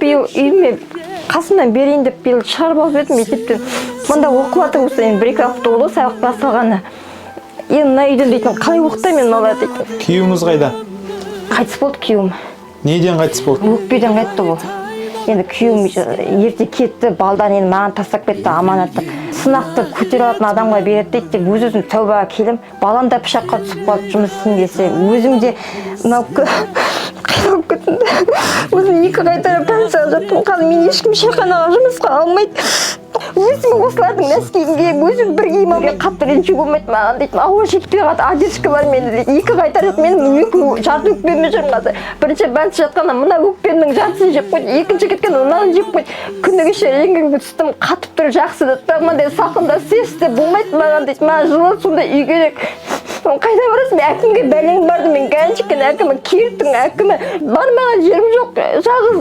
биыл үйіме қасымнан берейін деп биыл шығарып алып едім мектептен. Мында оқып жатыр болса енді бір-екі апта болды сабақ басталғаны. Енді мына үйден дейтін қалай оқытамын мен мына дейтін. Күйеуіңіз қайда? Қайтыс болды күйеуім. Неден қайтыс болды? Өкпеден қайтты бұл. Енді күйеуім ерте кетті, балдан енді маған тастап кетті аманатты. Сынақты көтере алатын адамға береді дейді деп өз-өзім тәубаға келем. Балам да пышаққа түсіп қалды жұмыс істейін десе, өзім де мынау қиналып кеттім. Өзім 2 қайтара пансияға жаттым. Қазір мен ешкім шайханаға жұмысқа алмайды. Өзім осылардың нәскиге өзім бір киімге қатты ренжу болмайды маған дейді. Ауа жетпей қалды, одежка бар менде дейді. 2 қайтарып мен жарты өкпеме жүрмін қазір. Бірінші больница жатқанда мына өкпемнің жартысын жеп қойды, екінші кеткен мынаны жеп қойды. Күні кеше рентгенге түстім, қатып тұр, жақсы дейді. Мындай салқында сесте болмайды маған дейді. Маған жылы сондай үй керек. Қайда барасың? Әкімге бәлең барды, мен Ганчиккен әкімі, Кирттің әкімі. Бармаған жерім жоқ. Жалғыз